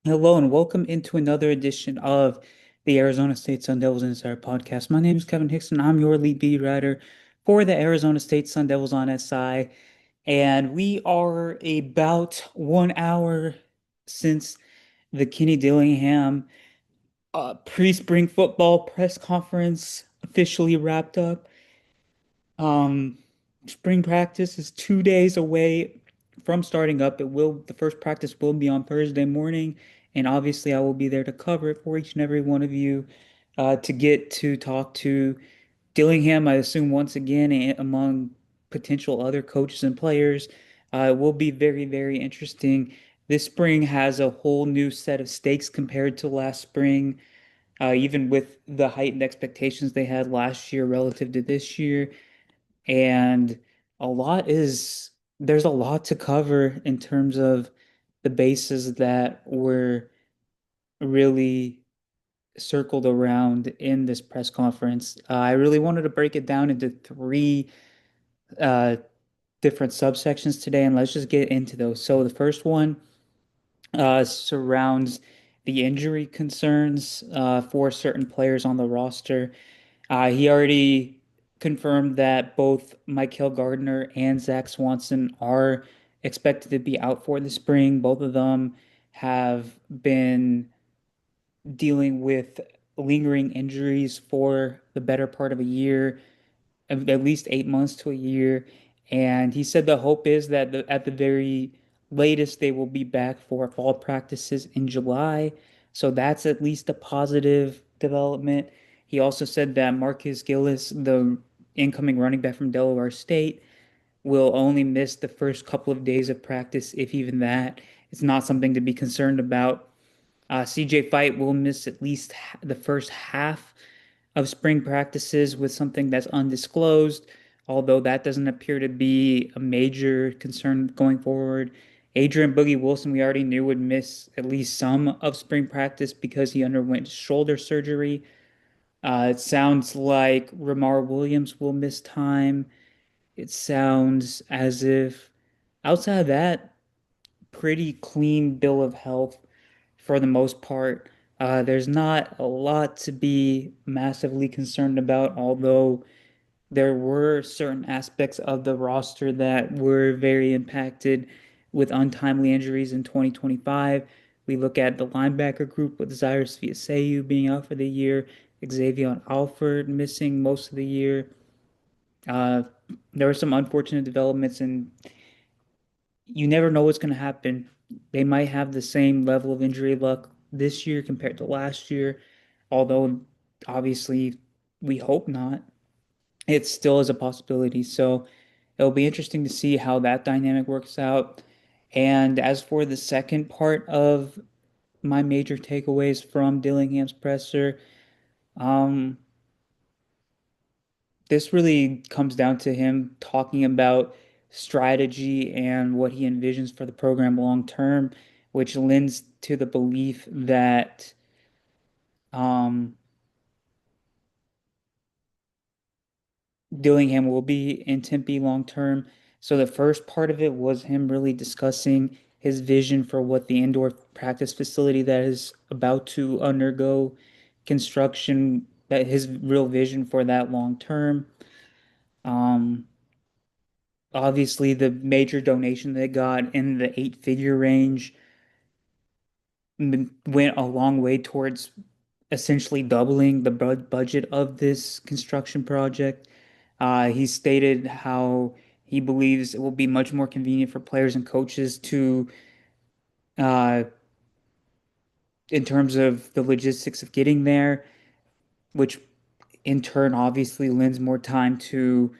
Hello and welcome into another edition of the Arizona State Sun Devils Insider Podcast. My name is Kevin Hickson. I'm your lead beat writer for the Arizona State Sun Devils on SI, and we are about 1 hour since the Kenny Dillingham pre-spring football press conference officially wrapped up. Um, Spring practice is 2 days away from starting up. The first practice will be on Thursday morning, and obviously I will be there to cover it for each and every one of you, to get to talk to Dillingham, I assume once again, and among potential other coaches and players. It will be very, very interesting. This spring has a whole new set of stakes compared to last spring, even with the heightened expectations they had last year relative to this year. And a lot is there's a lot to cover in terms of the bases that were really circled around in this press conference. I really wanted to break it down into three uh, different subsections today, and let's just get into those. So the first one surrounds the injury concerns for certain players on the roster. He already confirmed that both Michael Gardner and Zach Swanson are expected to be out for the spring. Both of them have been dealing with lingering injuries for the better part of a year, at least 8 months to a year. And he said the hope is that at the very latest, they will be back for fall practices in July. So that's at least a positive development. He also said that Marcus Gillis, the incoming running back from Delaware State, will only miss the first couple of days of practice, if even that. It's not something to be concerned about. CJ Fight will miss at least the first half of spring practices with something that's undisclosed, although that doesn't appear to be a major concern going forward. Adrian Boogie Wilson, we already knew would miss at least some of spring practice because he underwent shoulder surgery. It sounds like Ramar Williams will miss time. It sounds as if outside of that, pretty clean bill of health for the most part. There's not a lot to be massively concerned about, although there were certain aspects of the roster that were very impacted with untimely injuries in 2025. We look at the linebacker group with Cyrus Fiaseyu being out for the year, Xavier Alford missing most of the year. Uh, there were some unfortunate developments, and you never know what's going to happen. They might have the same level of injury luck this year compared to last year, although obviously we hope not. It still is a possibility. So it'll be interesting to see how that dynamic works out. And as for the second part of my major takeaways from Dillingham's presser, um, this really comes down to him talking about strategy and what he envisions for the program long term, which lends to the belief that um, Dillingham will be in Tempe long term. So the first part of it was him really discussing his vision for what the indoor practice facility that is about to undergo construction, that his real vision for that long term. Um, Obviously, the major donation they got in the eight-figure range went a long way towards essentially doubling the budget of this construction project. He stated how he believes it will be much more convenient for players and coaches to, uh, in terms of the logistics of getting there, which in turn obviously lends more time to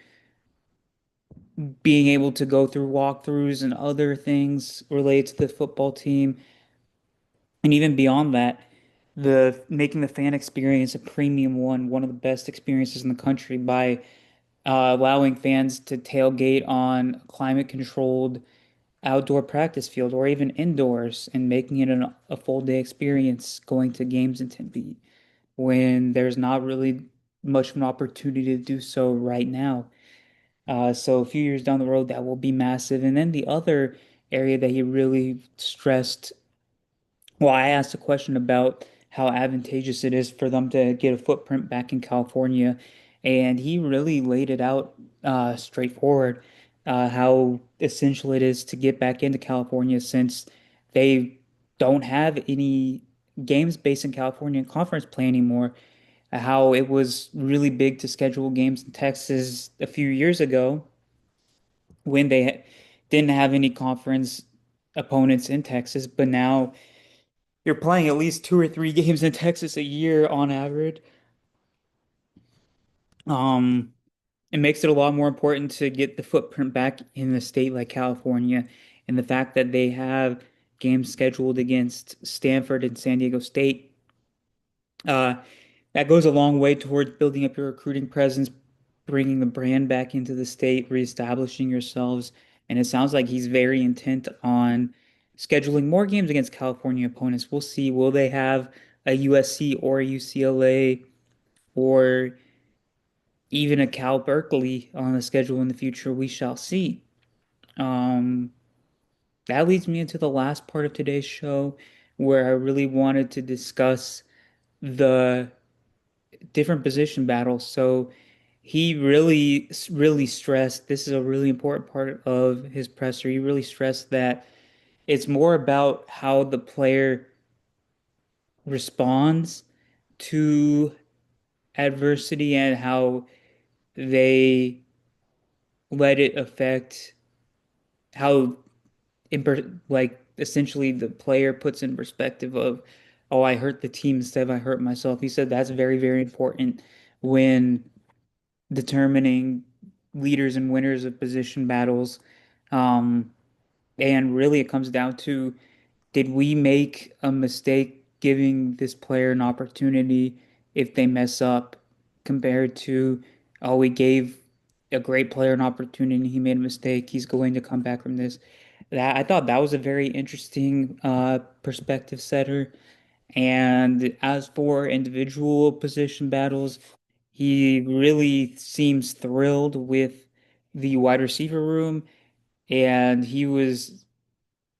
being able to go through walkthroughs and other things related to the football team. And even beyond that, the making the fan experience a premium one of the best experiences in the country by allowing fans to tailgate on a climate-controlled outdoor practice field or even indoors and making it a full day experience going to games in Tempe when there's not really much of an opportunity to do so right now. So a few years down the road, that will be massive. And then the other area that he really stressed Well, I asked a question about how advantageous it is for them to get a footprint back in California, and he really laid it out straightforward, how essential it is to get back into California since they don't have any games based in California conference play anymore. How it was really big to schedule games in Texas a few years ago when they didn't have any conference opponents in Texas, but now you're playing at least 2 or 3 games in Texas a year on average. Um, it makes it a lot more important to get the footprint back in a state like California, and the fact that they have games scheduled against Stanford and San Diego State. Uh, that goes a long way towards building up your recruiting presence, bringing the brand back into the state, reestablishing yourselves. And it sounds like he's very intent on scheduling more games against California opponents. We'll see. Will they have a USC or a UCLA or even a Cal Berkeley on the schedule in the future? We shall see. Um, that leads me into the last part of today's show where I really wanted to discuss the different position battles. So he really stressed this is a really important part of his presser. He really stressed that it's more about how the player responds to adversity and how they let it affect how like essentially the player puts in perspective of, oh, I hurt the team instead of I hurt myself. He said that's very, very important when determining leaders and winners of position battles. Um, and really, it comes down to, did we make a mistake giving this player an opportunity if they mess up compared to, oh, we gave a great player an opportunity, he made a mistake, he's going to come back from this. That I thought that was a very interesting perspective setter. And as for individual position battles, he really seems thrilled with the wide receiver room, and he was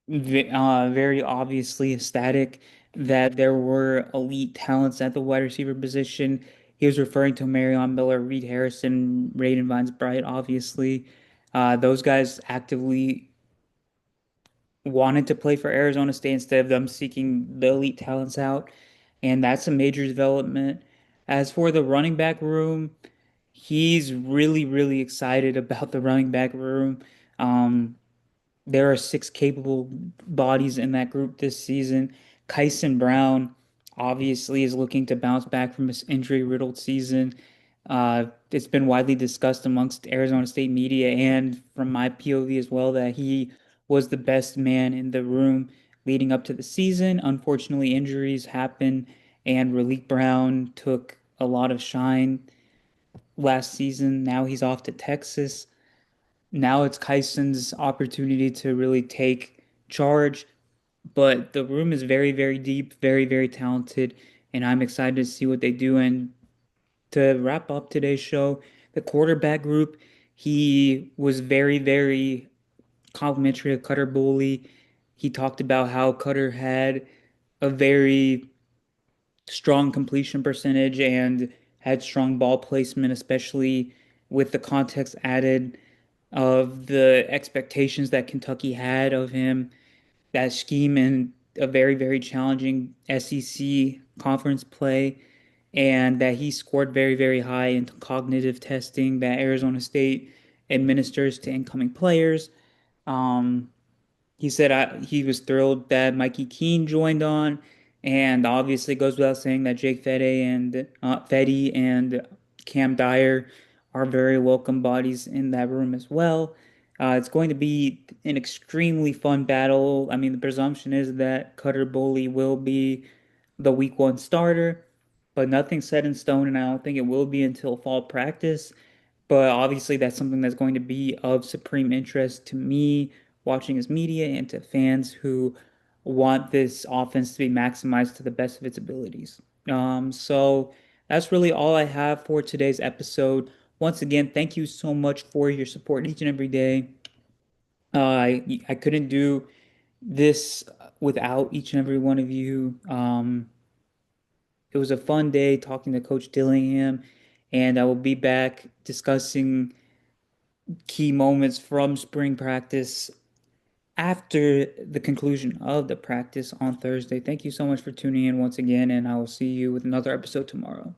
very obviously ecstatic that there were elite talents at the wide receiver position. He was referring to Marion Miller, Reed Harrison, Raiden Vines Bright, obviously. Those guys actively wanted to play for Arizona State instead of them seeking the elite talents out. And that's a major development. As for the running back room, he's really, really excited about the running back room. Um, there are 6 capable bodies in that group this season. Kyson Brown obviously is looking to bounce back from his injury-riddled season. It's been widely discussed amongst Arizona State media and from my POV as well that he was the best man in the room leading up to the season. Unfortunately, injuries happened, and Raleek Brown took a lot of shine last season. Now he's off to Texas. Now it's Kyson's opportunity to really take charge, but the room is very, very deep, very, very talented, and I'm excited to see what they do. And to wrap up today's show, the quarterback group, he was very, very complimentary of Cutter Boley. He talked about how Cutter had a very strong completion percentage and had strong ball placement, especially with the context added of the expectations that Kentucky had of him, that scheme in a very, very challenging SEC conference play, and that he scored very, very high into cognitive testing that Arizona State administers to incoming players. Um, he said he was thrilled that Mikey Keene joined on, and obviously it goes without saying that Jake Fetty and Cam Dyer are very welcome bodies in that room as well. It's going to be an extremely fun battle. I mean, the presumption is that Cutter Boley will be the week 1 starter, but nothing's set in stone, and I don't think it will be until fall practice. But obviously, that's something that's going to be of supreme interest to me watching as media and to fans who want this offense to be maximized to the best of its abilities. So that's really all I have for today's episode. Once again, thank you so much for your support each and every day. I couldn't do this without each and every one of you. It was a fun day talking to Coach Dillingham, and I will be back discussing key moments from spring practice after the conclusion of the practice on Thursday. Thank you so much for tuning in once again, and I will see you with another episode tomorrow.